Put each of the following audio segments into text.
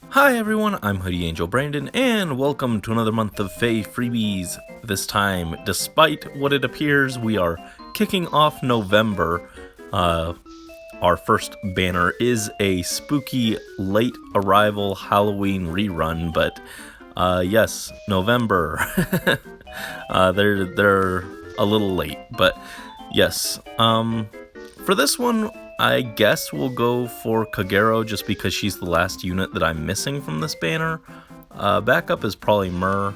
Hi everyone, I'm Hoodie Angel Brandon, and welcome to another month of FEH Freebies. This time, despite what it appears, we are kicking off November. Our first banner is a spooky late arrival Halloween rerun, but yes, November. They're a little late, but yes. For this one, I guess we'll go for Kagero just because she's the last unit that I'm missing from this banner. Backup is probably Myrrh.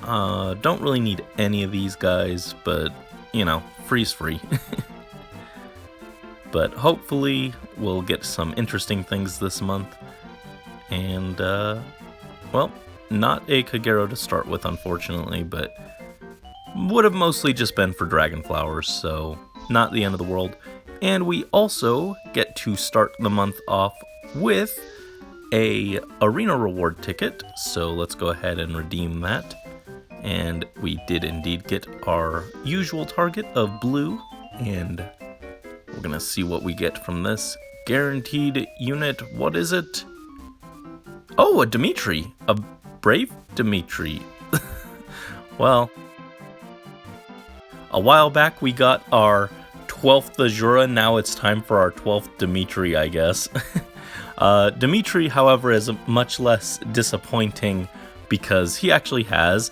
Don't really need any of these guys, but, you know, free's free. But hopefully we'll get some interesting things this month. And, well, not a Kagero to start with, unfortunately, but would have mostly just been for Dragon Flowers, so not the end of the world. And we also get to start the month off with a arena reward ticket, so let's go ahead and redeem that. And we did indeed get our usual target of blue, and we're gonna see what we get from this guaranteed unit. What is it? Oh, a Dimitri, a brave Dimitri. Well, a while back we got our 12th Azura, now it's time for our 12th Dimitri, I guess. Dimitri, however, is much less disappointing because he actually has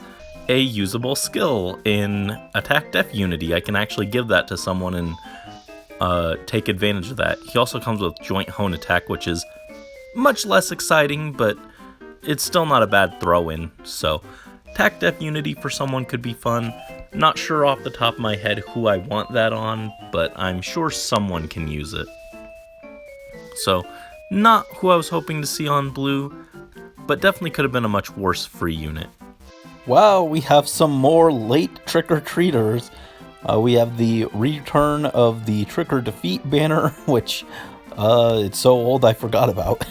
a usable skill in Attack Def Unity. I can actually give that to someone and take advantage of that. He also comes with Joint Hone Attack, which is much less exciting, but it's still not a bad throw-in. So, Attack Def Unity for someone could be fun. Not sure off the top of my head who I want that on, but I'm sure someone can use it. So, not who I was hoping to see on blue, but definitely could have been a much worse free unit. Wow, we have some more late trick-or-treaters. We have the return of the Trick or Defeat banner, which it's so old I forgot about.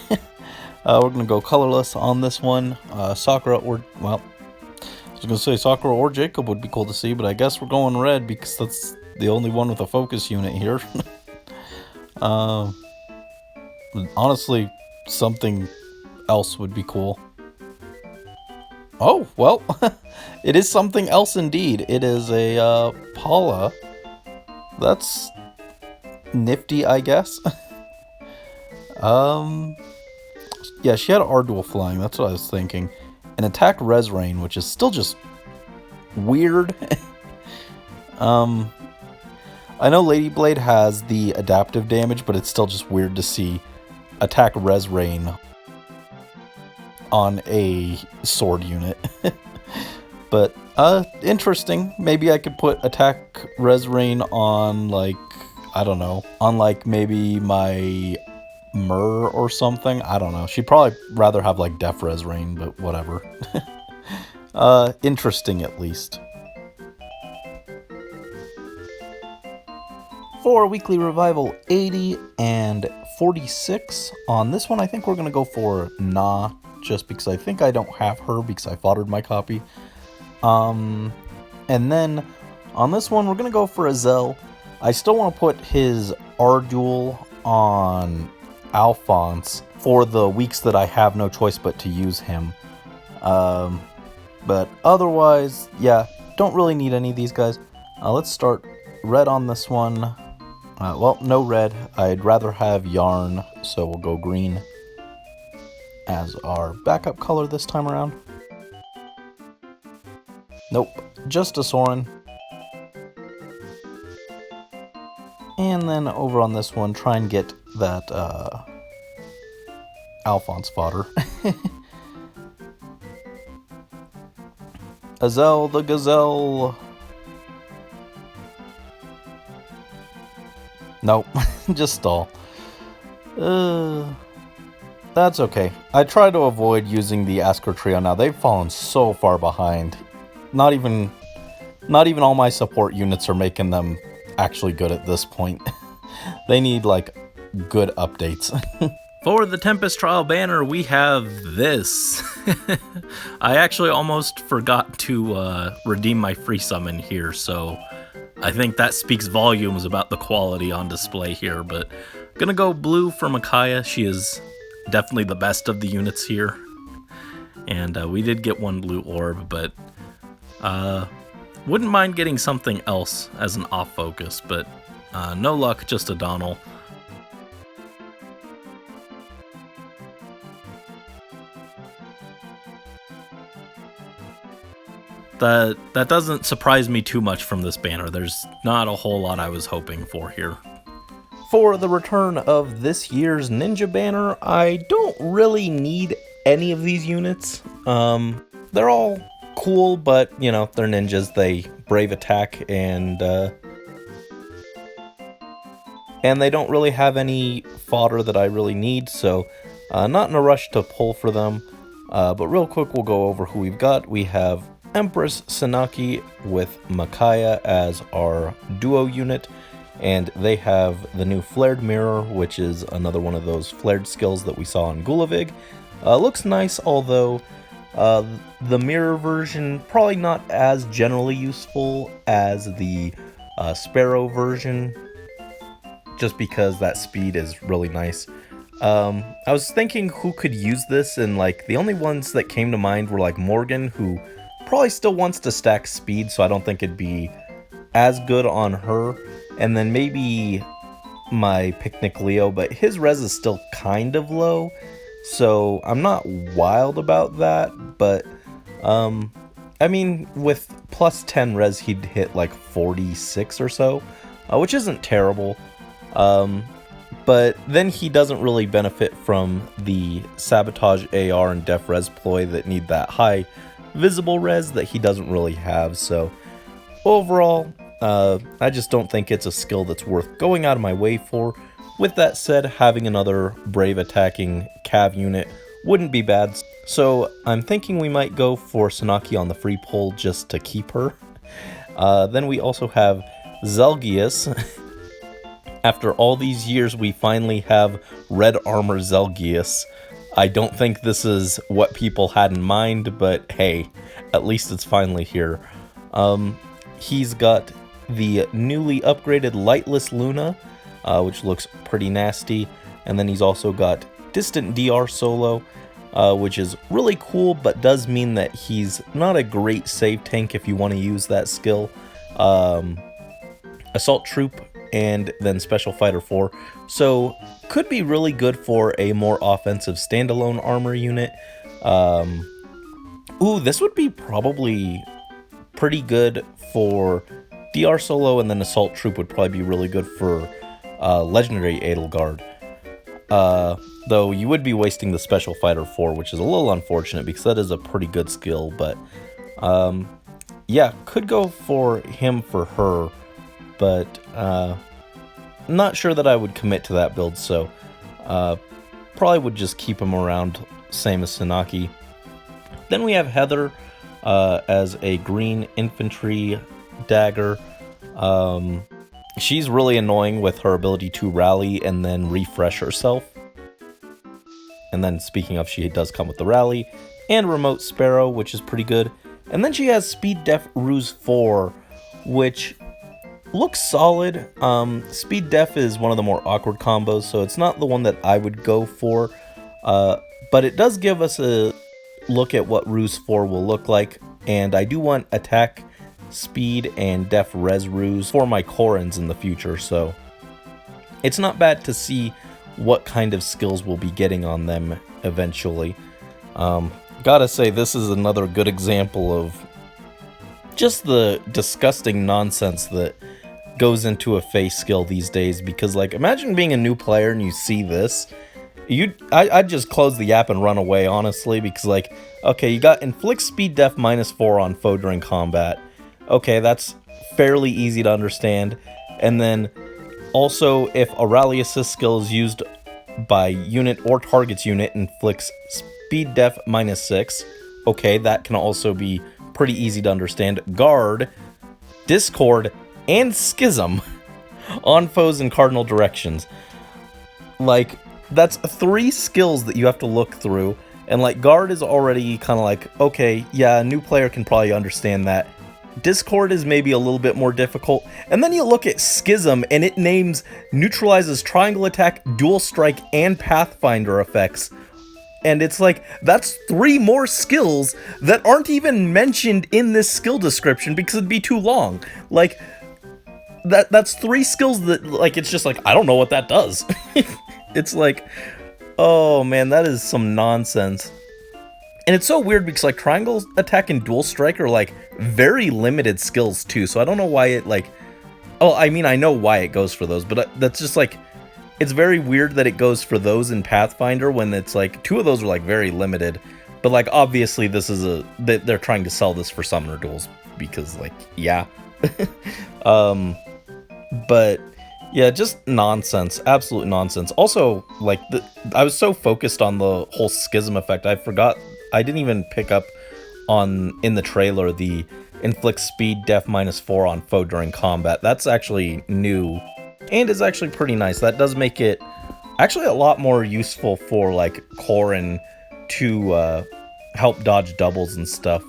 We're going to go colorless on this one. Sakura or, well, I was going to say Sakura or Jacob would be cool to see, but I guess we're going red because that's the only one with a focus unit here. Honestly, something else would be cool. Oh, well, it is something else indeed. It is a Paula. That's nifty, I guess. Yeah, she had Ardua flying. That's what I was thinking. An attack Res Rain, which is still just weird. I know Lady Blade has the adaptive damage, but it's still just weird to see attack Res Rain on a sword unit. But interesting. Maybe I could put attack Res Rain on, like, I don't know, on like maybe my Myrrh or something. I don't know. She'd probably rather have like Def Res Rain, but whatever. Interesting at least. For Weekly Revival 80 and 46, on this one I think we're going to go for Na, just because I think I don't have her because I foddered my copy. And then on this one we're going to go for Azel. I still want to put his Ardua on Alphonse for the weeks that I have no choice but to use him. But otherwise, yeah, don't really need any of these guys. Let's start red on this one. Well, no red. I'd rather have Yarn, so we'll go green as our backup color this time around. Nope, just a Soren. And then over on this one, try and get that Alphonse fodder. Azel the Gazelle. Nope, just stall. That's okay. I try to avoid using the Asker trio now. They've fallen so far behind. Not even all my support units are making them actually good at this point. They need, like, good updates. For the Tempest Trial banner, we have this. I actually almost forgot to redeem my free summon here, so I think that speaks volumes about the quality on display here, but gonna go blue for Micaiah. She is definitely the best of the units here. And we did get one blue orb, but wouldn't mind getting something else as an off focus, but no luck, just a Donal. That doesn't surprise me too much from this banner. There's not a whole lot I was hoping for here. For the return of this year's Ninja banner, I don't really need any of these units. They're all cool, but, you know, they're ninjas. They brave attack, and they don't really have any fodder that I really need, so not in a rush to pull for them. But real quick, we'll go over who we've got. We have Empress Sanaki with Micaiah as our duo unit, and they have the new Flared Mirror, which is another one of those flared skills that we saw on Gulavig. Looks nice, although the mirror version probably not as generally useful as the Sparrow version, just because that speed is really nice. I was thinking who could use this, and like the only ones that came to mind were like Morgan, who probably still wants to stack speed, so I don't think it'd be as good on her. And then maybe my Picnic Leo, but his res is still kind of low, so I'm not wild about that. But I mean, with plus 10 res, he'd hit like 46 or so, which isn't terrible. But then he doesn't really benefit from the Sabotage AR and Def Res ploy that need that high visible res that he doesn't really have. So overall, I just don't think it's a skill that's worth going out of my way for. With that said, having another brave attacking cav unit wouldn't be bad. So I'm thinking we might go for Sanaki on the free pull just to keep her. Then we also have Zelgius. After all these years, we finally have red armor Zelgius. I don't think this is what people had in mind, but hey, at least it's finally here. He's got the newly upgraded Lightless Luna, which looks pretty nasty. And then he's also got Distant DR Solo, which is really cool, but does mean that he's not a great save tank if you want to use that skill. Assault Troop, and then Special Fighter 4. So could be really good for a more offensive standalone armor unit. Ooh, this would be probably pretty good for DR Solo, and then Assault Troop would probably be really good for Legendary Edelgard. Though you would be wasting the Special Fighter 4, which is a little unfortunate because that is a pretty good skill. But yeah, could go for him for her, but not sure that I would commit to that build, so probably would just keep him around, same as Sanaki. Then we have Heather as a green infantry dagger. She's really annoying with her ability to rally and then refresh herself. And then speaking of, she does come with the rally and remote Sparrow, which is pretty good. And then she has Speed Def Ruse 4, which looks solid. Speed Def is one of the more awkward combos, so it's not the one that I would go for. But it does give us a look at what Ruse 4 will look like. And I do want attack, speed, and def res Ruse for my Korans in the future, so it's not bad to see what kind of skills we'll be getting on them eventually. Gotta say, this is another good example of just the disgusting nonsense that goes into a face skill these days, because like, imagine being a new player and you see this. I'd just close the app and run away, honestly, because like, okay, you got inflict speed def -4 on foe during combat. Okay, that's fairly easy to understand. And then also, if a rally assist skill is used by unit or target's unit, inflicts speed def -6. Okay, that can also be pretty easy to understand. Guard, Discord, and Schism on foes in cardinal directions. Like, that's 3 skills that you have to look through. And like, Guard is already kind of like, okay, yeah, a new player can probably understand that. Discord is maybe a little bit more difficult. And then you look at Schism, and it names neutralizes triangle attack, dual strike, and pathfinder effects. And it's like, that's 3 more skills that aren't even mentioned in this skill description because it'd be too long. Like, that's 3 skills that, like, it's just like, I don't know what that does. It's like, oh man, that is some nonsense. And it's so weird because, like, triangle attack and dual strike are, like, very limited skills too. So I don't know why it, like, oh, I mean, I know why it goes for those, but that's just, like, it's very weird that it goes for those in Pathfinder when it's, like, 2 of those are, like, very limited. But, like, obviously this is they're trying to sell this for summoner duels because, like, yeah. But yeah, just nonsense, absolute nonsense. Also, like, I was so focused on the whole Schism effect, I forgot, I didn't even pick up on, in the trailer, the inflict speed def -4 on foe during combat. That's actually new, and is actually pretty nice. That does make it actually a lot more useful for, like, Corrin to help dodge doubles and stuff.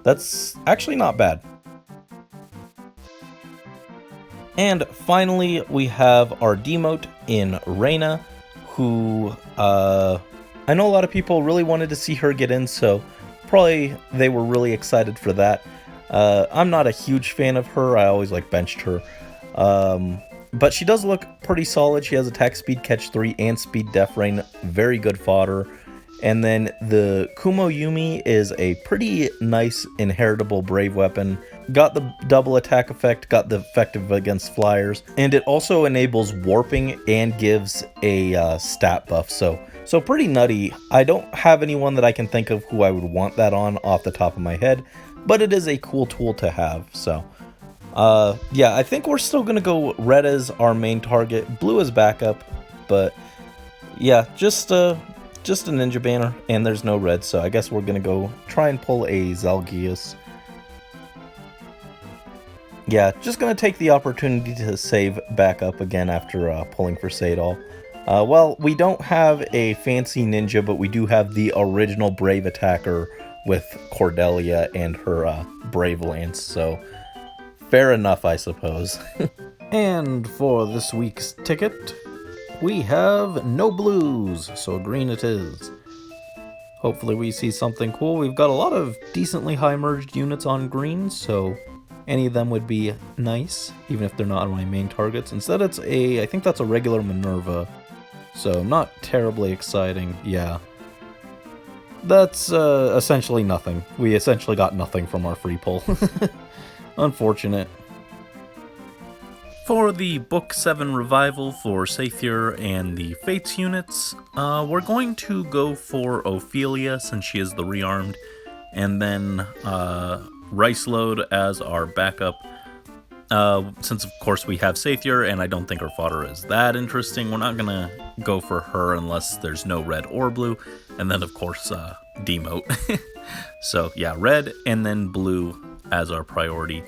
That's actually not bad. And finally, we have our demote in Reyna, who, I know a lot of people really wanted to see her get in, so probably they were really excited for that. I'm not a huge fan of her, I always, like, benched her. But she does look pretty solid. She has attack speed, catch 3, and speed def rain, very good fodder. And then the Kumo Yumi is a pretty nice inheritable brave weapon. Got the double attack effect, got the effective against flyers, and it also enables warping and gives a stat buff, so pretty nutty. I don't have anyone that I can think of who I would want that on off the top of my head, but it is a cool tool to have, so yeah, I think we're still gonna go red as our main target, blue as backup, but yeah, just a ninja banner, and there's no red, so I guess we're gonna go try and pull a Zalgius. Yeah, just gonna take the opportunity to save back up again after pulling for Sadal. Well, we don't have a fancy ninja, but we do have the original brave attacker with Cordelia and her brave lance, so fair enough, I suppose. And for this week's ticket, we have no blues, so green it is. Hopefully we see something cool. We've got a lot of decently high merged units on green, so any of them would be nice, even if they're not on my main targets. Instead, it's I think that's a regular Minerva, so not terribly exciting. Yeah, that's essentially nothing. We essentially got nothing from our free pull. Unfortunate. For the Book 7 revival for Sathir and the Fates units, we're going to go for Ophelia since she is the rearmed, and then Rice Load as our backup. Since of course we have Sathir and I don't think her fodder is that interesting, we're not gonna go for her unless there's no red or blue, and then of course demote. So yeah, red and then blue as our priority.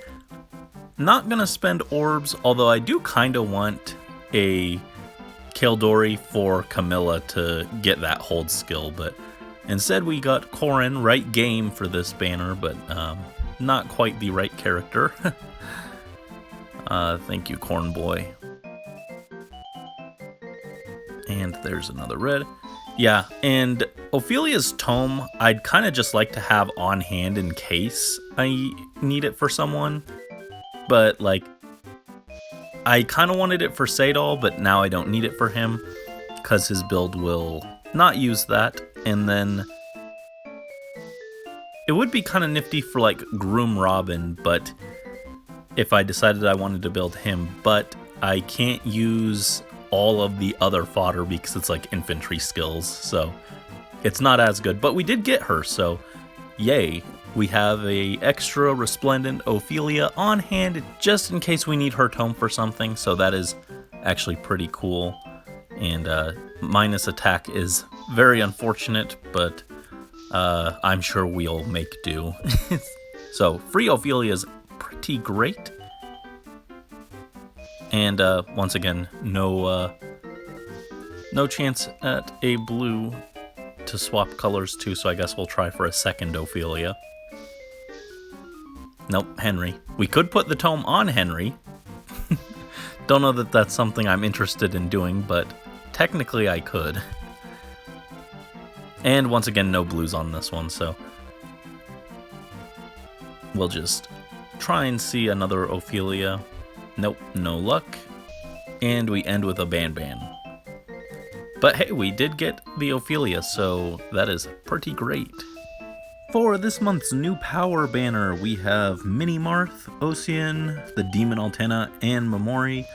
Not gonna spend orbs, although I do kind of want a Kaldori for Camilla to get that hold skill, but instead we got Corrin, right game for this banner, but not quite the right character. Thank you, Corn Boy. And there's another red. Yeah, and Ophelia's Tome, I'd kind of just like to have on hand in case I need it for someone. But, like, I kind of wanted it for Sadal, but now I don't need it for him, because his build will not use that. And then it would be kind of nifty for, like, Groom Robin, but if I decided I wanted to build him, but I can't use all of the other fodder because it's, like, infantry skills, so it's not as good. But we did get her, so yay. We have a extra Resplendent Ophelia on hand just in case we need her tome for something, so that is actually pretty cool. And minus attack is very unfortunate, but I'm sure we'll make do. So free Ophelia is pretty great. And once again, no chance at a blue to swap colors to, so I guess we'll try for a second Ophelia. Nope, Henry. We could put the tome on Henry. Don't know that that's something I'm interested in doing, but technically I could. And once again, no blues on this one, so we'll just try and see another Ophelia. Nope, no luck. And we end with a Ban. But hey, we did get the Ophelia, so that is pretty great. For this month's new power banner, we have Mini Marth, Ocean, the Demon Altena, and Mamori.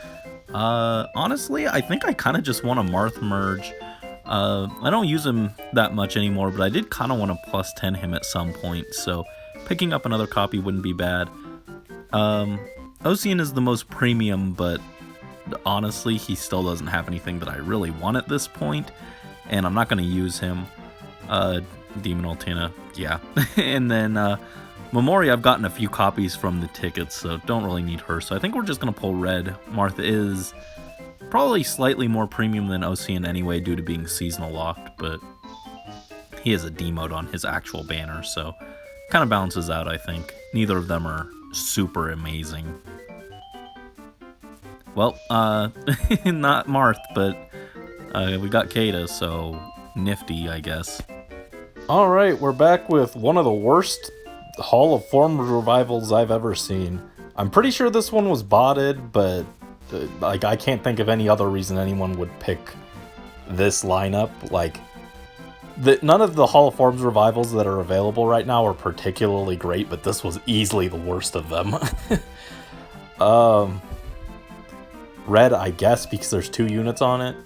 Honestly, I think I kind of just want a Marth merge. I don't use him that much anymore, but I did kind of want to plus 10 him at some point, so picking up another copy wouldn't be bad. Ocean is the most premium, but honestly, he still doesn't have anything that I really want at this point, and I'm not going to use him. Demon Altena, yeah. And then Mamori, I've gotten a few copies from the tickets, so don't really need her. So I think we're just going to pull red. Marth is probably slightly more premium than Ocean anyway due to being seasonal locked, but he has a demote on his actual banner, so kind of balances out, I think. Neither of them are super amazing. Well, not Marth, but we got Kata, so nifty, I guess. Alright, we're back with one of the worst Hall of Form revivals I've ever seen. I'm pretty sure this one was botted, but like I can't think of any other reason anyone would pick this lineup. Like, none of the Hall of Forms revivals that are available right now are particularly great, but this was easily the worst of them. Red, I guess, because there's 2 units on it.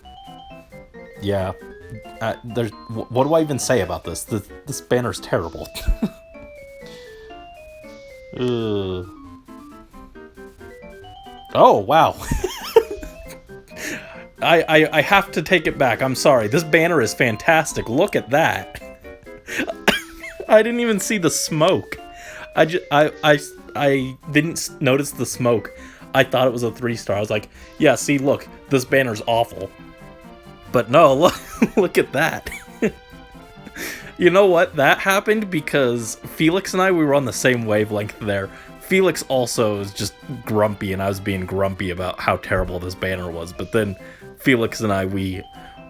Yeah. What do I even say about this? This banner's terrible. Oh, wow. I have to take it back. I'm sorry. This banner is fantastic. Look at that. I didn't even see the smoke. I didn't notice the smoke. I thought it was a 3-star. I was like, yeah, see, look, this banner's awful. But no, look at that. You know what? That happened because Felix and we were on the same wavelength there. Felix also is just grumpy, and I was being grumpy about how terrible this banner was. But then Felix and we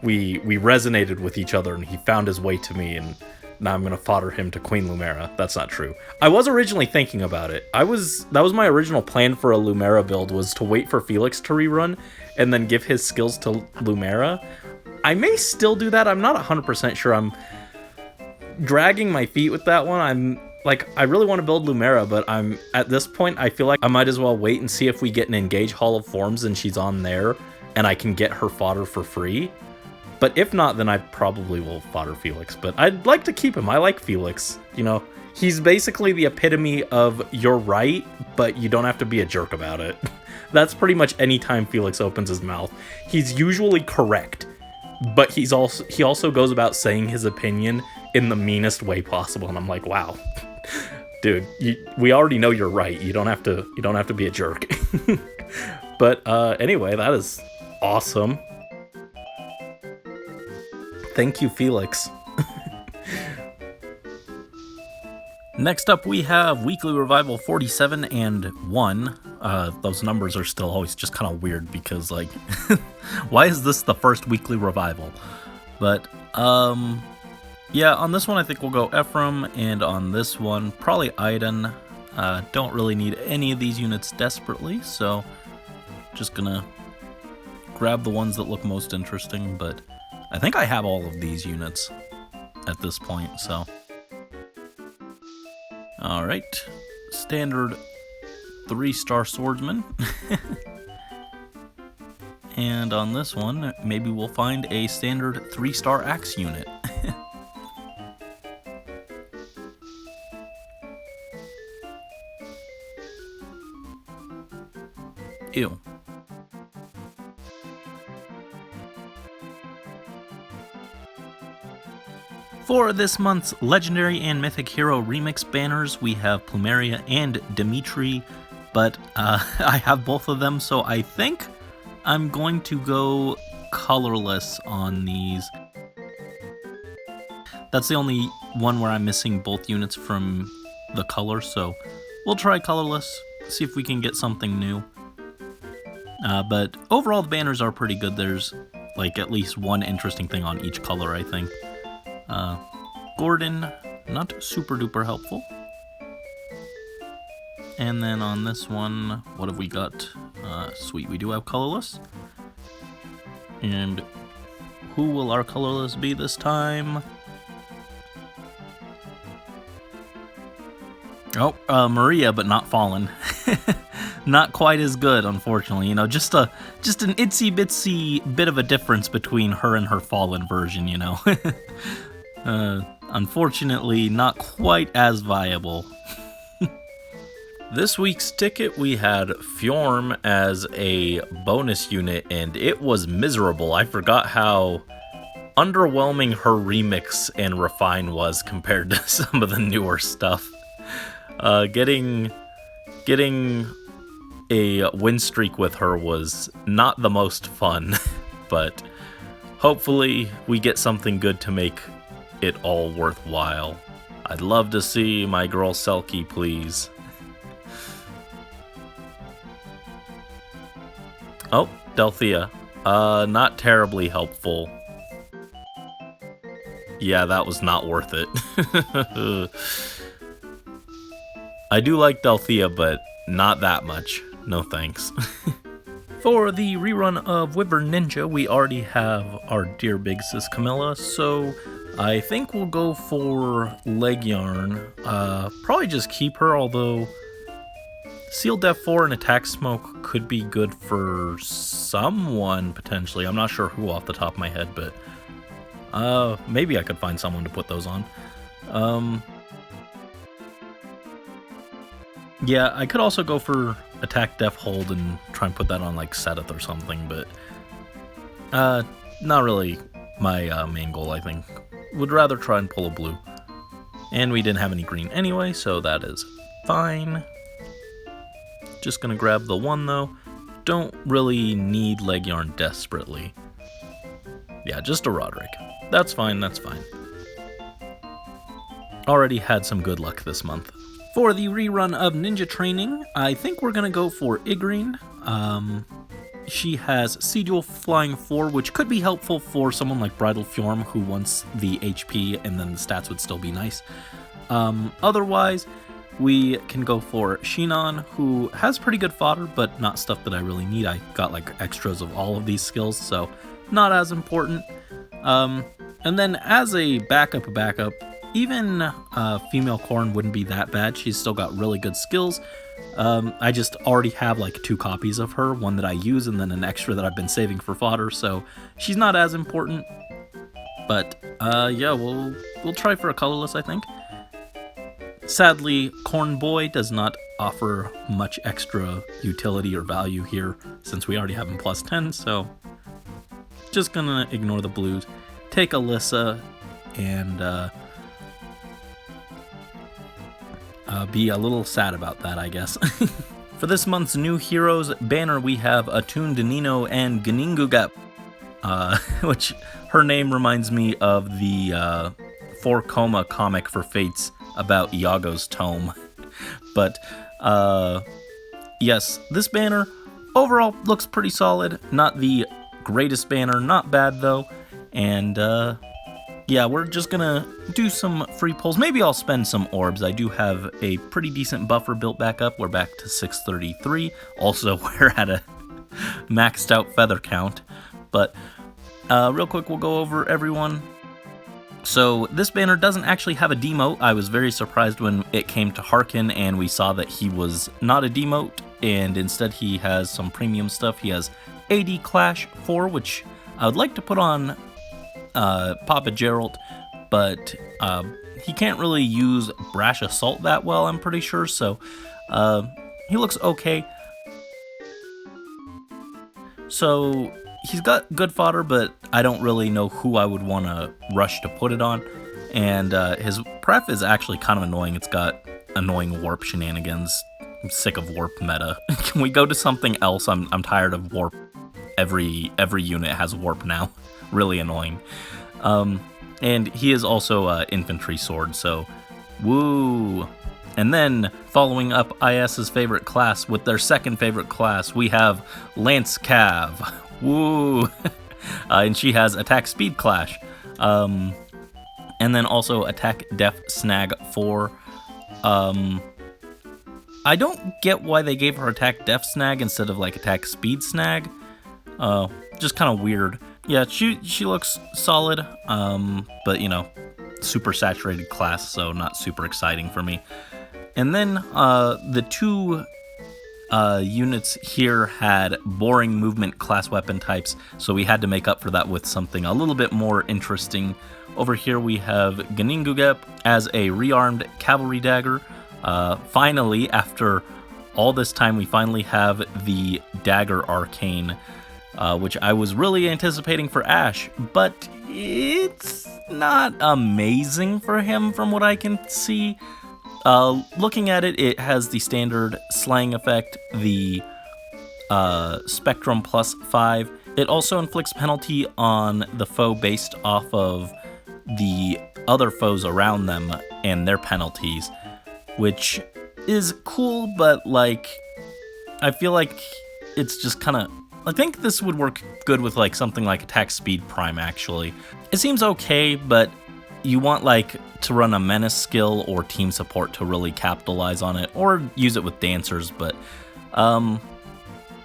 resonated with each other, and he found his way to me, and now I'm gonna fodder him to Queen Lumera. That's not true. I was originally thinking about it. That was my original plan for a Lumera build, was to wait for Felix to rerun and then give his skills to Lumera. I may still do that. I'm not 100% sure. I'm dragging my feet with that one. I really want to build Lumera, but at this point, I feel like I might as well wait and see if we get an Engage Hall of Forms and she's on there and I can get her fodder for free. But if not, then I probably will fodder Felix. But I'd like to keep him. I like Felix. You know, he's basically the epitome of you're right, but you don't have to be a jerk about it. That's pretty much any time Felix opens his mouth. He's usually correct, but he also goes about saying his opinion in the meanest way possible. And I'm like, wow, dude, we already know you're right. You don't have to be a jerk. But anyway, that is awesome. Thank you, Felix. Next up, we have Weekly Revival 47 and 1. Those numbers are still always just kind of weird because, like, why is this the first Weekly Revival? But, yeah, on this one, I think we'll go Ephraim, and on this one, probably Aiden. Don't really need any of these units desperately, so just gonna grab the ones that look most interesting, but I think I have all of these units at this point, so. Alright, standard 3-star swordsman. And on this one, maybe we'll find a standard 3-star axe unit. Ew. For this month's Legendary and Mythic Hero Remix banners, we have Plumeria and Dimitri, but I have both of them, so I think I'm going to go colorless on these. That's the only one where I'm missing both units from the color, so we'll try colorless, see if we can get something new. But overall, the banners are pretty good. There's like at least one interesting thing on each color, I think. Gordon, not super duper helpful. And then on this one, what have we got? Sweet, we do have colorless. And who will our colorless be this time? Oh, Maria, but not Fallen. Not quite as good, unfortunately. You know, just an itsy bitsy bit of a difference between her and her Fallen version. You know, unfortunately, not quite as viable. This week's ticket, we had Fjorm as a bonus unit, and it was miserable. I forgot how underwhelming her remix and refine was compared to some of the newer stuff. Getting a win streak with her was not the most fun, but hopefully we get something good to make it all worthwhile. I'd love to see my girl Selkie, please. Oh, Delthea. Not terribly helpful. Yeah, that was not worth it. I do like Delthea, but not that much. No thanks. For the rerun of Wyvern Ninja, we already have our dear big sis Camilla, so I think we'll go for Leg Yarn. Probably just keep her, although Seal Def 4 and Attack Smoke could be good for someone, potentially. I'm not sure who off the top of my head, but maybe I could find someone to put those on. Yeah, I could also go for Attack Def Hold and try and put that on like Seteth or something, but not really my main goal, I think. Would rather try and pull a blue. And we didn't have any green anyway, so that is fine. Just gonna grab the one though. Don't really need Leg Yarn desperately. Yeah, just a Roderick. That's fine, that's fine. Already had some good luck this month. For the rerun of Ninja Training, I think we're gonna go for Igreen. She has C-Dual Flying 4, which could be helpful for someone like Bridal Fjorm who wants the HP and then the stats would still be nice. Otherwise, we can go for Shinon, who has pretty good fodder, but not stuff that I really need. I got like extras of all of these skills, so not as important. And then as a backup, even female Corn wouldn't be that bad. She's still got really good skills. I just already have like 2 copies of her, one that I use and then an extra that I've been saving for fodder, so she's not as important. But yeah, we'll try for a colorless, I think. Sadly, Corn Boy does not offer much extra utility or value here since we already have him plus 10, so just gonna ignore the blues. Take Alyssa and be a little sad about that, I guess. For this month's new heroes banner, we have Atun Danino and Ganingugap, which her name reminds me of the 4 Coma comic for Fates about Iago's tome. But yes, this banner overall looks pretty solid. Not the greatest banner, not bad though. And yeah, we're just gonna do some free pulls. Maybe I'll spend some orbs. I do have a pretty decent buffer built back up. We're back to 633. Also, we're at a maxed out feather count. But real quick, we'll go over everyone. So this banner doesn't actually have a demote. I was very surprised when it came to Harkin and we saw that he was not a demote, and instead he has some premium stuff. He has AD Clash 4, which I would like to put on Papa Geralt, but he can't really use Brash Assault that well, I'm pretty sure, so he looks okay. So he's got good fodder, but I don't really know who I would want to rush to put it on. And his pref is actually kind of annoying. It's got annoying warp shenanigans. I'm sick of warp meta. Can we go to something else? I'm tired of warp. Every unit has warp now. Really annoying. And he is also infantry sword, so woo. And then, following up IS's favorite class with their second favorite class, we have Lance Cav. Woo! And she has Attack Speed Clash. And then also Attack Def Snag 4. I don't get why they gave her Attack Def Snag instead of like Attack Speed Snag. Just kind of weird. Yeah, she looks solid, but you know, super saturated class, so not super exciting for me. And then the two units here had boring movement class weapon types, so we had to make up for that with something a little bit more interesting. Over here we have Gningugep as a rearmed cavalry dagger. Finally, after all this time, we finally have the Dagger Arcane, which I was really anticipating for Ash, but it's not amazing for him from what I can see. Looking at it, it has the standard slang effect, the Spectrum plus 5. It also inflicts penalty on the foe based off of the other foes around them and their penalties, which is cool, but like, I feel like it's just kind of, I think this would work good with like something like Attack Speed Prime actually. It seems okay, but you want like to run a menace skill or team support to really capitalize on it, or use it with dancers, but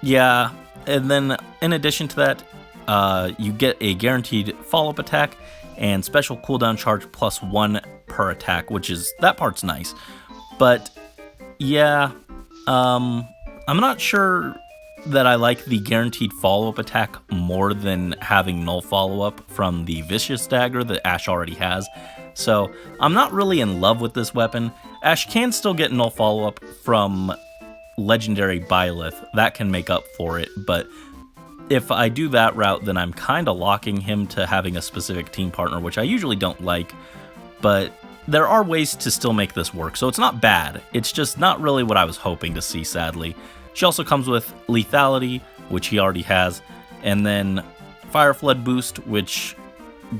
yeah. And then in addition to that, you get a guaranteed follow-up attack and special cooldown charge +1 per attack, which is, that part's nice. But yeah, I'm not sure that I like the guaranteed follow-up attack more than having null follow-up from the Vicious Dagger that Ash already has. So I'm not really in love with this weapon. Ash can still get null follow-up from Legendary Byleth. That can make up for it, but if I do that route, then I'm kind of locking him to having a specific team partner, which I usually don't like, but there are ways to still make this work, so it's not bad. It's just not really what I was hoping to see, sadly. She also comes with Lethality, which he already has, and then Fire Flood Boost, which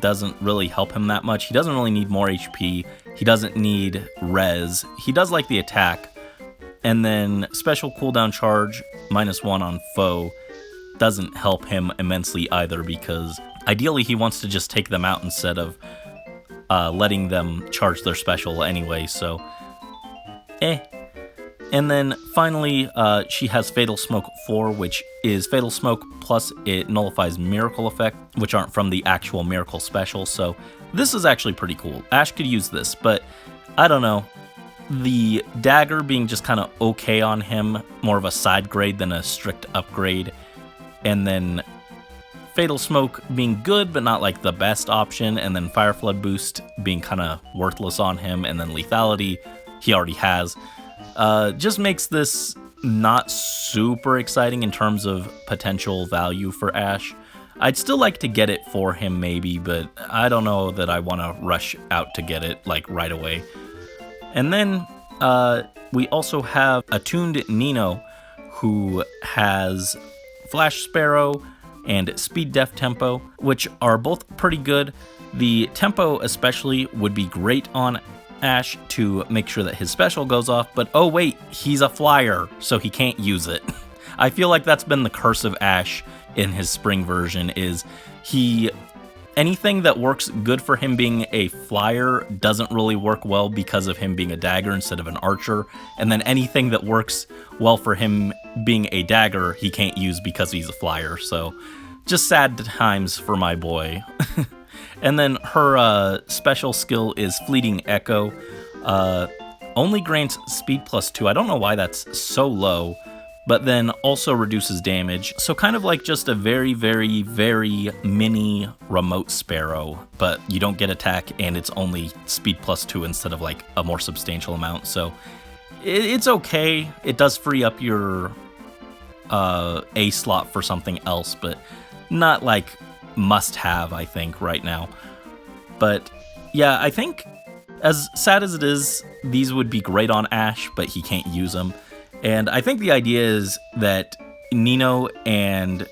doesn't really help him that much. He doesn't really need more HP. He doesn't need Res. He does like the attack. And then Special Cooldown Charge, -1 on foe, doesn't help him immensely either, because ideally he wants to just take them out instead of letting them charge their special anyway, so And then finally, she has Fatal Smoke 4, which is Fatal Smoke plus it nullifies Miracle Effect, which aren't from the actual Miracle special, so this is actually pretty cool. Ash could use this, but I don't know. The dagger being just kind of okay on him, more of a side grade than a strict upgrade, and then Fatal Smoke being good but not like the best option, and then Fire Flood Boost being kind of worthless on him, and then Lethality he already has. Just makes this not super exciting in terms of potential value for Ash. I'd still like to get it for him maybe, but I don't know that I want to rush out to get it like right away. And then we also have Attuned Nino, who has Flash Sparrow and Speed Def Tempo, which are both pretty good. The Tempo especially would be great on Ash to make sure that his special goes off, but oh wait, he's a flyer, so he can't use it. I feel like that's been the curse of Ash in his spring version, is anything that works good for him being a flyer doesn't really work well because of him being a dagger instead of an archer, and then anything that works well for him being a dagger he can't use because he's a flyer, so just sad times for my boy. And then her special skill is Fleeting Echo. Only grants speed +2. I don't know why that's so low, but then also reduces damage. So kind of like just a very, very, very mini remote Sparrow, but you don't get attack and it's only speed +2 instead of like a more substantial amount. So it's okay. It does free up your A slot for something else, but not like must have, I think, right now. But yeah, I think as sad as it is, these would be great on Ash, but he can't use them. And I think the idea is that Nino and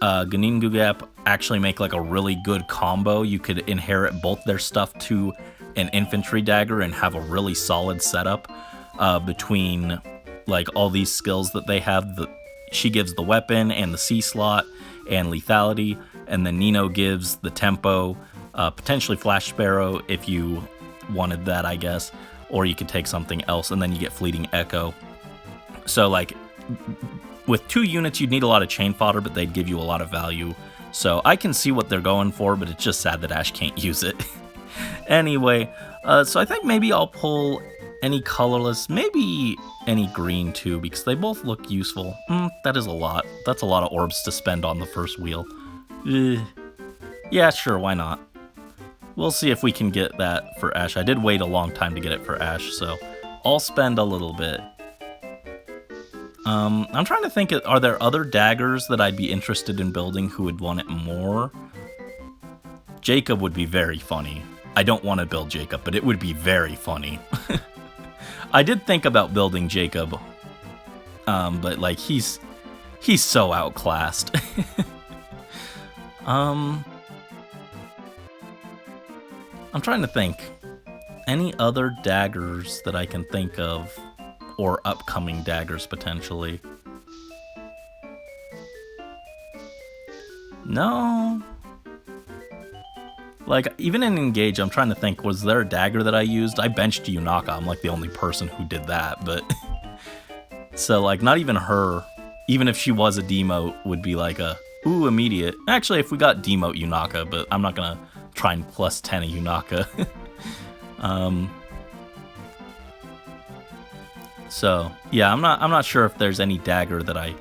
Gningugep actually make like a really good combo. You could inherit both their stuff to an infantry dagger and have a really solid setup. between like all these skills that they have. She gives the weapon and the C slot and lethality, and then Nino gives the tempo, potentially Flash Sparrow if you wanted that, I guess, or you could take something else, and then you get Fleeting Echo. So like with 2 units, you'd need a lot of chain fodder, but they'd give you a lot of value. So I can see what they're going for, but it's just sad that Ash can't use it. Anyway, so I think maybe I'll pull any colorless, maybe any green too, because they both look useful. That is a lot. That's a lot of orbs to spend on the first wheel. Yeah, sure, why not? We'll see if we can get that for Ash. I did wait a long time to get it for Ash, so I'll spend a little bit. I'm trying to think, are there other daggers that I'd be interested in building who would want it more? Jacob would be very funny. I don't want to build Jacob, but it would be very funny. I did think about building Jacob, but like he's so outclassed. I'm trying to think. Any other daggers that I can think of, or upcoming daggers potentially? No. Like, even in Engage, I'm trying to think, was there a dagger that I used? I benched Yunaka, I'm like the only person who did that, but... So, like, not even her, even if she was a demote, would be like a, ooh, immediate. Actually, if we got demote Yunaka, but I'm not gonna try and plus 10 a Yunaka. So, yeah, I'm not sure if there's any dagger that I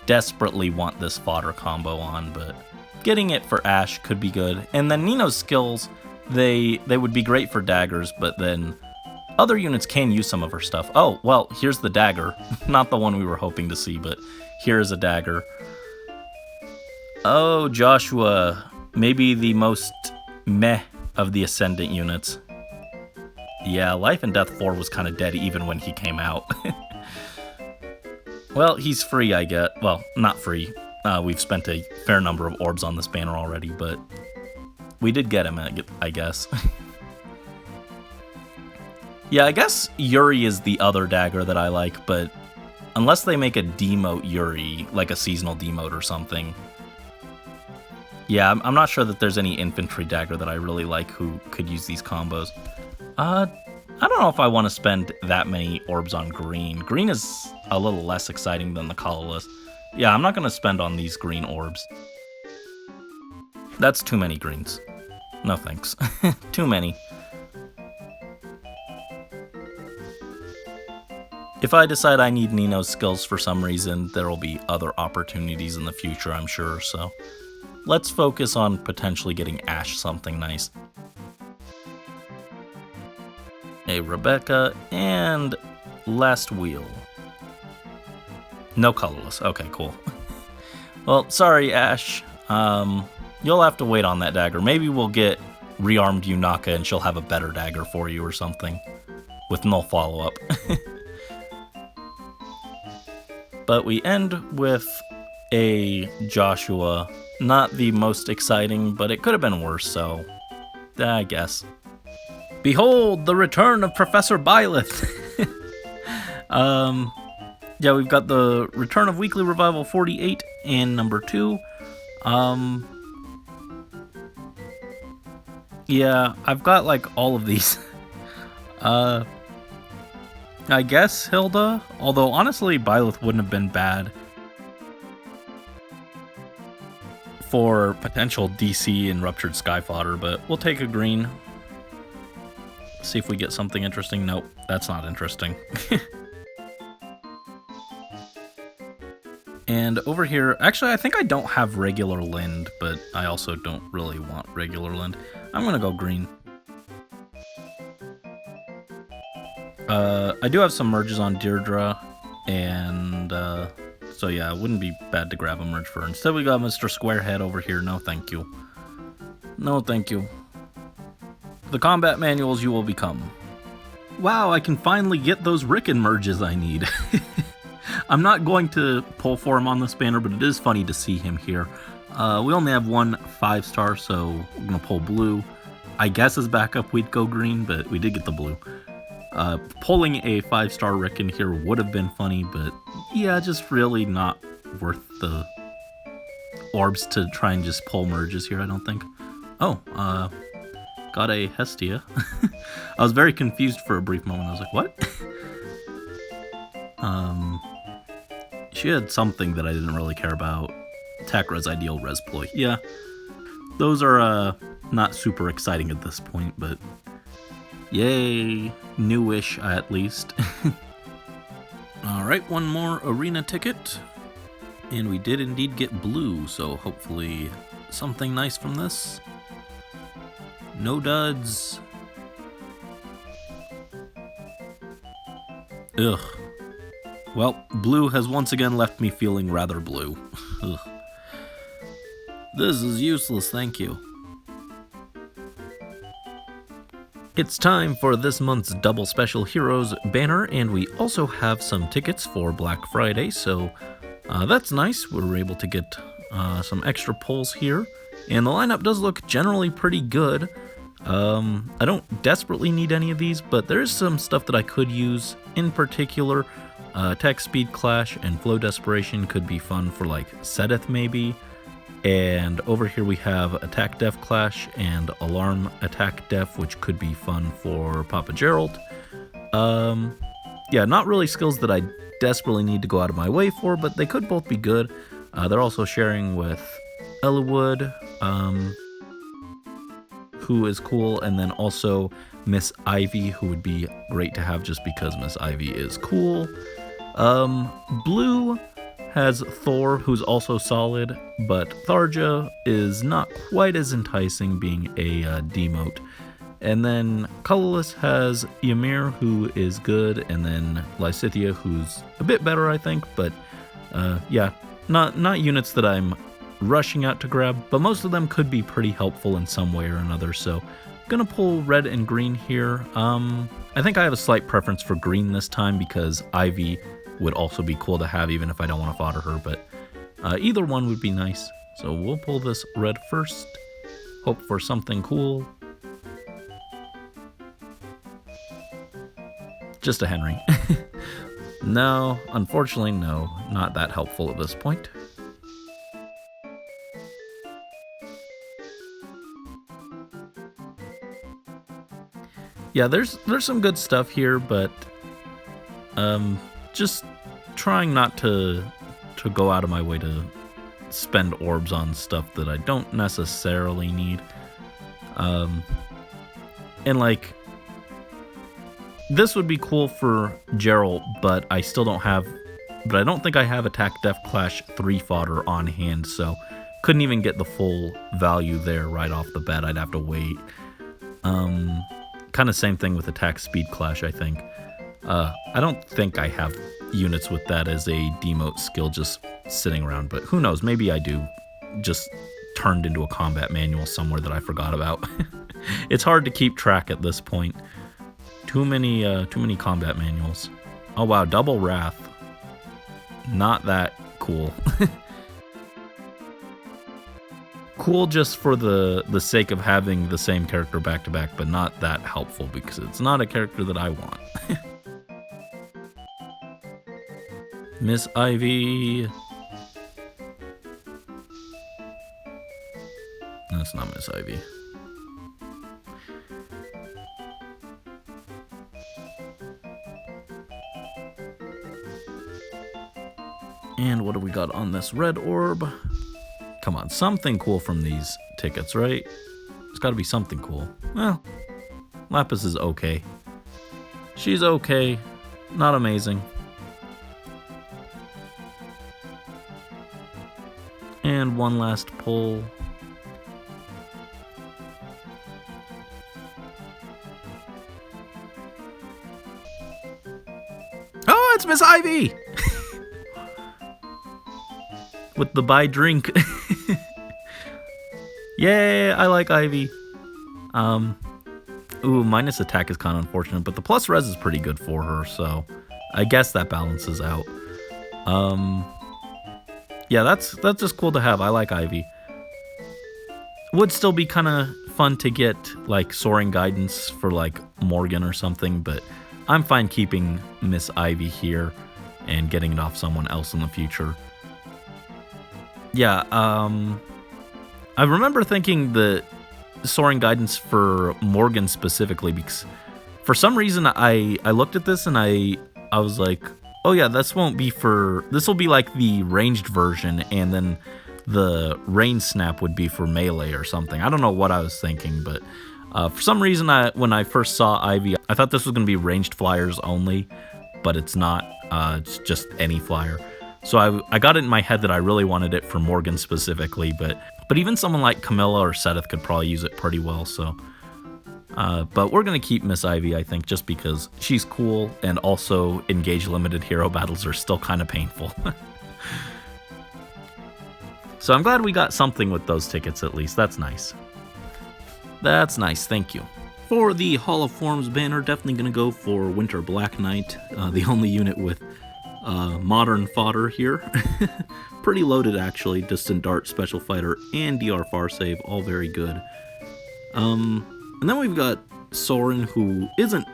desperately want this fodder combo on, but getting it for Ash could be good. And then Nino's skills, they would be great for daggers, but then other units can use some of her stuff. Oh, well, here's the dagger. Not the one we were hoping to see, but here's a dagger. Oh, Joshua, maybe the most meh of the Ascendant units. Yeah, Life and Death 4 was kind of dead even when he came out. Well, he's free, I get. Well, not free. We've spent a fair number of orbs on this banner already, but we did get him, I guess. Yeah, I guess Yuri is the other dagger that I like, but unless they make a demote Yuri, like a seasonal demote or something. Yeah, I'm not sure that there's any infantry dagger that I really like who could use these combos. I don't know if I want to spend that many orbs on green. Green is a little less exciting than the colorless. Yeah, I'm not going to spend on these green orbs. That's too many greens. No thanks. Too many. If I decide I need Nino's skills for some reason, there will be other opportunities in the future, I'm sure, so let's focus on potentially getting Ash something nice. A Rebecca, and last wheel. No colorless. Okay, cool. Well, sorry, Ash. You'll have to wait on that dagger. Maybe we'll get rearmed Yunaka and she'll have a better dagger for you or something. With no follow-up. But we end with a Joshua. Not the most exciting, but it could have been worse, so I guess. Behold, the return of Professor Byleth! Yeah, we've got the return of Weekly Revival 48 and number 2. Yeah, I've got like all of these. I guess Hilda, although honestly Byleth wouldn't have been bad for potential DC and Ruptured Sky fodder, but we'll take a green. See if we get something interesting. Nope, that's not interesting. And over here, actually I think I don't have regular Lind, but I also don't really want regular Lind. I'm gonna go green. I do have some merges on Deirdre, and so yeah, it wouldn't be bad to grab a merge for her. Instead we got Mr. Squarehead over here. No thank you. No thank you. The combat manuals you will become. Wow, I can finally get those Rickon merges I need. I'm not going to pull for him on this banner, but it is funny to see him here. We only have one 5-star, so we're going to pull blue. I guess as backup we'd go green, but we did get the blue. Pulling a 5-star Rick in here would have been funny, but yeah, just really not worth the orbs to try and just pull merges here, I don't think. Oh, got a Hestia. I was very confused for a brief moment. I was like, what? She had something that I didn't really care about. Attack Res Ideal, Res Ploy. Yeah, those are not super exciting at this point, but yay, newish at least. Alright, one more arena ticket. And we did indeed get blue, so hopefully something nice from this. No duds. Ugh. Well, blue has once again left me feeling rather blue. Ugh. This is useless, thank you. It's time for this month's Double Special Heroes banner, and we also have some tickets for Black Friday, so that's nice. We were able to get some extra pulls here, and the lineup does look generally pretty good. I don't desperately need any of these, but there is some stuff that I could use. In particular, Attack Speed Clash and Flow Desperation could be fun for like Sedith maybe. And over here we have Attack Def Clash and Alarm Attack Def, which could be fun for Papa Gerald. Yeah, not really skills that I desperately need to go out of my way for, but they could both be good. They're also sharing with Ellawood, who is cool, and then also Miss Ivy, who would be great to have just because Miss Ivy is cool. Blue has Thor, who's also solid, but Tharja is not quite as enticing, being a demote. And then Colorless has Ymir, who is good, and then Lysithea, who's a bit better, I think, but yeah, not units that I'm rushing out to grab, but most of them could be pretty helpful in some way or another, so gonna pull red and green here. I think I have a slight preference for green this time because Ivy would also be cool to have even if I don't want to fodder her, but either one would be nice. So we'll pull this red first, hope for something cool. Just a Henry. No, unfortunately no, not that helpful at this point. Yeah, there's some good stuff here, but just trying not to go out of my way to spend orbs on stuff that I don't necessarily need. And like, this would be cool for Gerald, but I don't think I have Attack Def Clash 3 fodder on hand, so couldn't even get the full value there right off the bat. I'd have to wait. Kind of same thing with Attack Speed Clash, I think. I don't think I have units with that as a demote skill just sitting around, but who knows, maybe I do, just turned into a combat manual somewhere that I forgot about. It's hard to keep track at this point. Too many combat manuals. Oh wow, Double Wrath. Not that cool. Cool just for the sake of having the same character back to back, but not that helpful because it's not a character that I want. Miss Ivy. That's not Miss Ivy. And what do we got on this red orb? Come on, something cool from these tickets, right? There's got to be something cool. Well, Lapis is okay. She's okay, not amazing. And one last pull. Oh, it's Miss Ivy! With the buy drink. Yay, I like Ivy. Ooh, minus attack is kind of unfortunate, but the plus res is pretty good for her, so I guess that balances out. Yeah, that's just cool to have. I like Ivy. Would still be kind of fun to get like Soaring Guidance for like Morgan or something, but I'm fine keeping Miss Ivy here and getting it off someone else in the future. Yeah, I remember thinking the soaring guidance for Morgan specifically, because for some reason I looked at this and I was like, oh yeah, this will be like the ranged version, and then the range snap would be for melee or something. I don't know what I was thinking, but for some reason when I first saw Ivy, I thought this was going to be ranged flyers only, but it's not. It's just any flyer. So I got it in my head that I really wanted it for Morgan specifically, but even someone like Camilla or Seth could probably use it pretty well, so. But we're going to keep Miss Ivy, I think, just because she's cool, and also Engage Limited hero battles are still kind of painful. So I'm glad we got something with those tickets at least. That's nice. That's nice, thank you. For the Hall of Forms banner, definitely going to go for Winter Black Knight, the only unit with modern fodder here. Pretty loaded, actually. Distant Dart, Special Fighter, and DR Far Save, all very good. And then we've got Soren, who isn't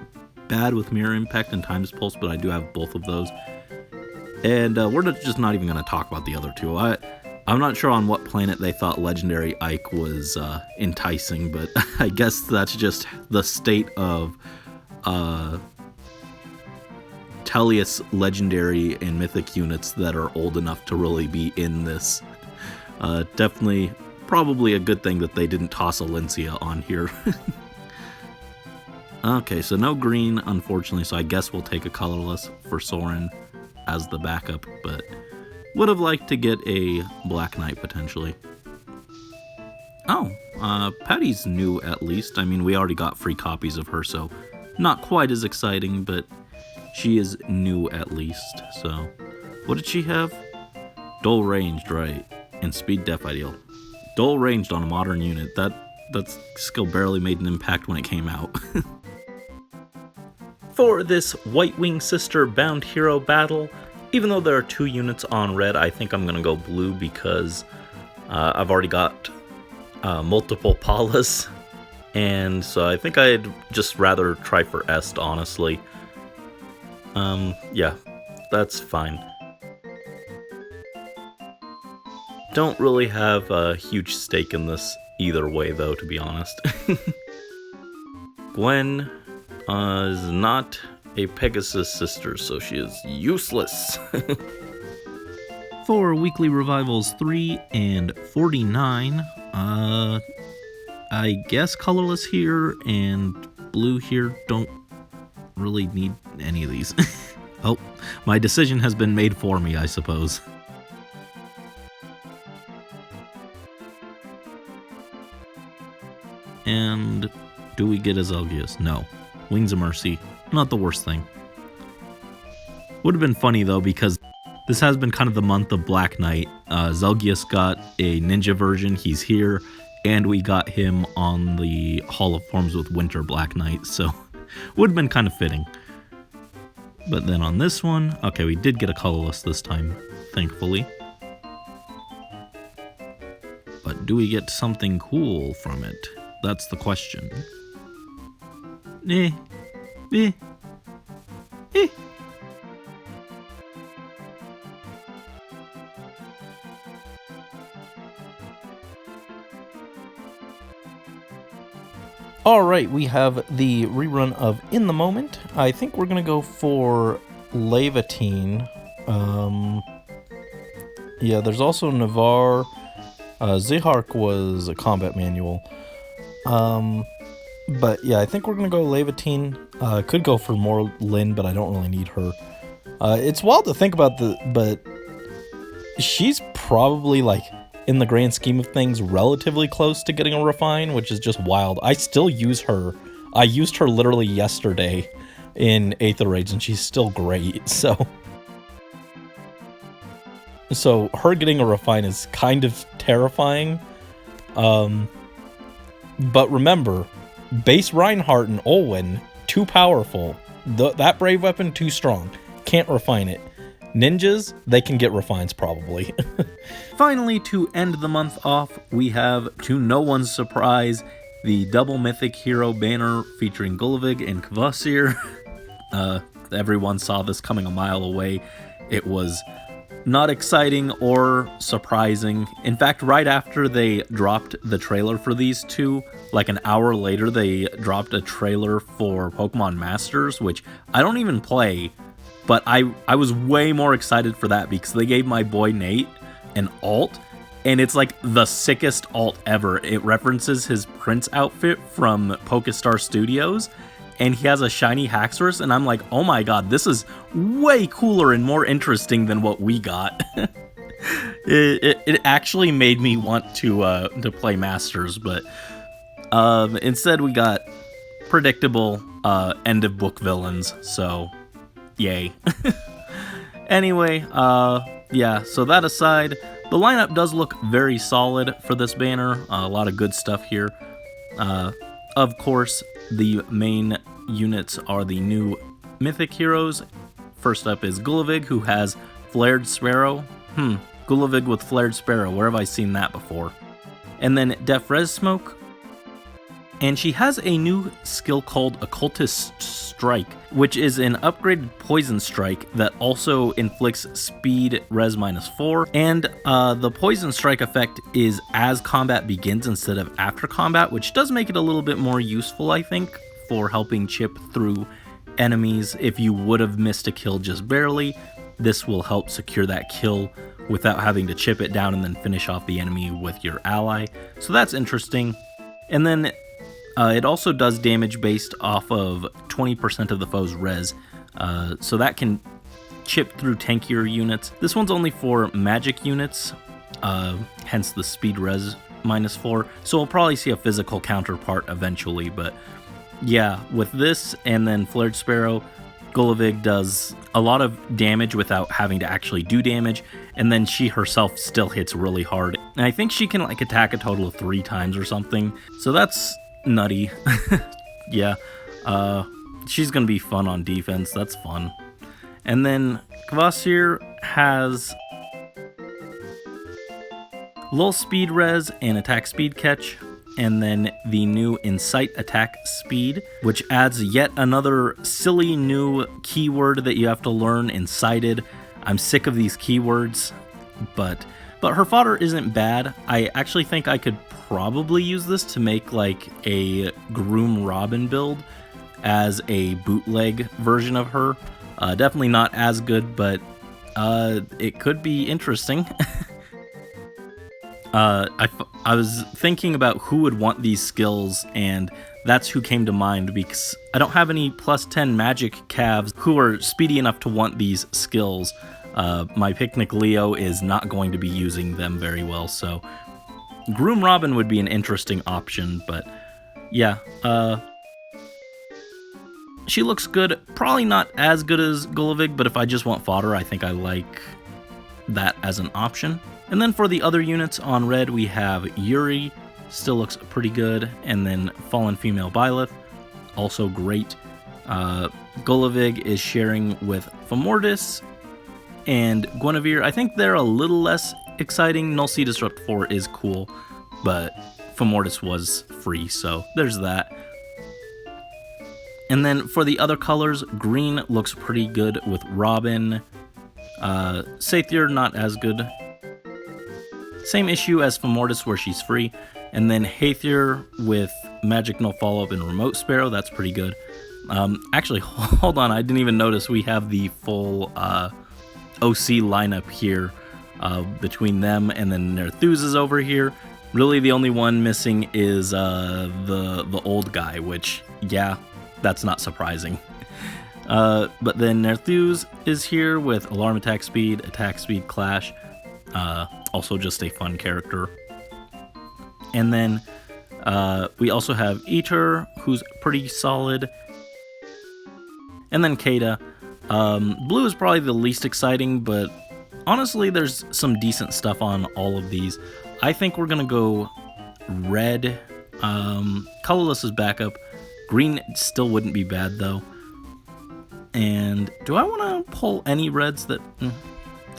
bad with Mirror Impact and Times Pulse, but I do have both of those. And we're just not even going to talk about the other two. I'm not sure on what planet they thought Legendary Ike was enticing, but I guess that's just the state of Tellius Legendary and Mythic units that are old enough to really be in this. Definitely, probably a good thing that they didn't toss Alencia on here. Okay, so no green, unfortunately, so I guess we'll take a colorless for Soren as the backup, but would have liked to get a Black Knight, potentially. Oh, Patty's new, at least. I mean, we already got free copies of her, so not quite as exciting, but she is new, at least, so. What did she have? Dual ranged, right, and speed def ideal. Dual ranged on a modern unit, that skill barely made an impact when it came out. For this White Wing Sister Bound Hero battle, even though there are 2 units on red, I think I'm going to go blue because I've already got multiple Palas, and so I think I'd just rather try for Est, honestly. Yeah, that's fine. Don't really have a huge stake in this either way, though, to be honest. Gwen is not a Pegasus sister, so she is useless. For Weekly Revivals 3 and 49, I guess colorless here and blue here. Don't really need any of these. Oh, my decision has been made for me, I suppose. And do we get Azelgius? No. Wings of Mercy, not the worst thing. Would have been funny though, because this has been kind of the month of Black Knight. Zelgius got a ninja version, he's here, and we got him on the Hall of Forms with Winter Black Knight, so would have been kind of fitting. But then on this one, okay, we did get a colorless this time, thankfully. But do we get something cool from it? That's the question. Alright, we have the rerun of In the Moment. I think we're going to go for Levatine. Yeah, there's also Navarre. Zihark was a combat manual. But yeah, I think we're going to go Levatine. Could go for more Lynn, but I don't really need her. It's wild to think about, but she's probably, like, in the grand scheme of things, relatively close to getting a refine, which is just wild. I still use her. I used her literally yesterday in Aether Raids, and she's still great, so her getting a refine is kind of terrifying. But remember, base Reinhardt and Olwen, too powerful. That brave weapon, too strong. Can't refine it. Ninjas, they can get refines probably. Finally, to end the month off, we have, to no one's surprise, the double mythic hero banner featuring Gulavig and Kvasir. Everyone saw this coming a mile away. It was not exciting or surprising. In fact, right after they dropped the trailer for these two, like an hour later, they dropped a trailer for Pokemon Masters, which I don't even play, but I was way more excited for that because they gave my boy Nate an alt, and it's like the sickest alt ever. It references his Prince outfit from Pokestar Studios, and he has a shiny Haxorus, and I'm like, oh my god, this is way cooler and more interesting than what we got. It actually made me want to play Masters, but instead we got predictable end of book villains, so yay. Anyway, yeah, so that aside, the lineup does look very solid for this banner. A lot of good stuff here. Of course, the main units are the new mythic heroes. First up is Gulavig, who has Flared Sparrow. Gulavig with Flared Sparrow, where have I seen that before? And then Def Res Smoke. And she has a new skill called Occultist Strike, which is an upgraded Poison Strike that also inflicts speed res -4. And the Poison Strike effect is as combat begins instead of after combat, which does make it a little bit more useful, I think, for helping chip through enemies. If you would have missed a kill just barely, this will help secure that kill without having to chip it down and then finish off the enemy with your ally. So that's interesting. And then it also does damage based off of 20% of the foe's res, so that can chip through tankier units. This one's only for magic units, hence the speed res -4, so we'll probably see a physical counterpart eventually, but yeah, with this and then Flared Sparrow, Gulavig does a lot of damage without having to actually do damage, and then she herself still hits really hard. And I think she can like attack a total of 3 times or something, so that's nutty. Yeah, she's gonna be fun on defense. That's fun. And then Kvasir has low speed res and attack speed catch, and then the new Incite attack speed, which adds yet another silly new keyword that you have to learn, incited. I'm sick of these keywords, but her fodder isn't bad. I actually think I could probably use this to make like a Groom Robin build as a bootleg version of her. Definitely not as good, but it could be interesting. I was thinking about who would want these skills, and that's who came to mind because I don't have any +10 magic calves who are speedy enough to want these skills. My Picnic Leo is not going to be using them very well, so Groom Robin would be an interesting option, but yeah, she looks good. Probably not as good as Gulavig, but if I just want fodder, I think I like that as an option. And then for the other units on red, we have Yuri, still looks pretty good, and then Fallen Female Byleth, also great. Gulavig is sharing with Famortis and Guinevere. I think they're a little less exciting. Null Sea Disrupt 4 is cool, but Famortis was free, so there's that. And then for the other colors, green looks pretty good with Robin. Saethyr, not as good. Same issue as Famortis where she's free. And then Haethyr with Magic No Follow-Up and Remote Sparrow, that's pretty good. Actually, hold on, I didn't even notice we have the full OC lineup here between them, and then Nerthuz is over here. Really the only one missing is the old guy, which, yeah, that's not surprising. But then Nerthuz is here with Alarm Attack Speed, Clash. Also just a fun character. And then we also have Eater, who's pretty solid. And then Kada. Blue is probably the least exciting, but honestly, there's some decent stuff on all of these. I think we're gonna go red. Colorless is backup. Green still wouldn't be bad though. And do I want to pull any reds that...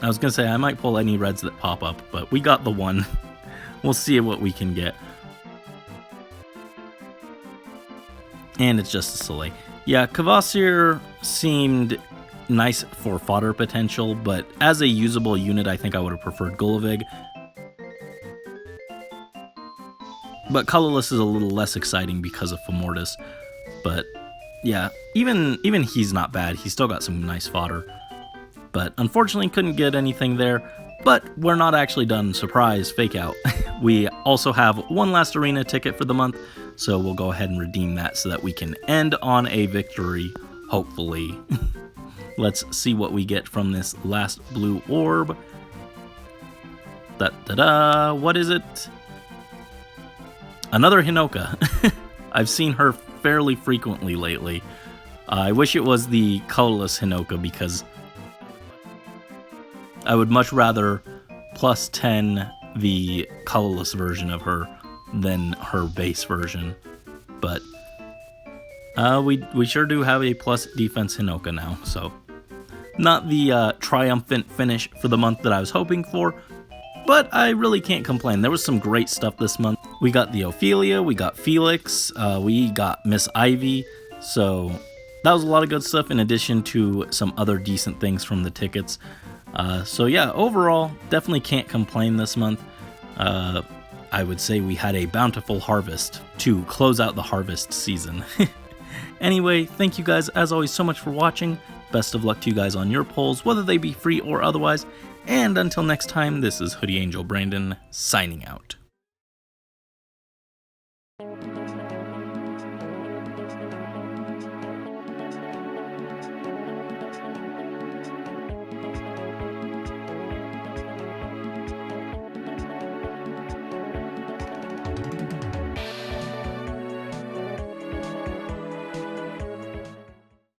I was gonna say I might pull any reds that pop up, but we got the one. We'll see what we can get. And it's just a Soleil. Yeah, Kvasir seemed nice for fodder potential, but as a usable unit, I think I would have preferred Gulavig. But Colorless is a little less exciting because of Femortis. But yeah, even he's not bad. He's still got some nice fodder. But unfortunately couldn't get anything there. But we're not actually done. Surprise, fake out. We also have one last arena ticket for the month, so we'll go ahead and redeem that so that we can end on a victory, hopefully. Let's see what we get from this last blue orb. Da-da-da, what is it? Another Hinoka. I've seen her fairly frequently lately. I wish it was the colorless Hinoka because I would much rather plus 10 the colorless version of her than her base version. But we sure do have a plus defense Hinoka now, so not the triumphant finish for the month that I was hoping for, but I really can't complain. There was some great stuff this month. We got the Ophelia, we got Felix, we got Miss Ivy, so that was a lot of good stuff in addition to some other decent things from the tickets. So yeah, overall, definitely can't complain this month. I would say we had a bountiful harvest to close out the harvest season. Anyway, thank you guys as always so much for watching. Best of luck to you guys on your polls, whether they be free or otherwise. And until next time, this is Hoodie Angel Brandon signing out.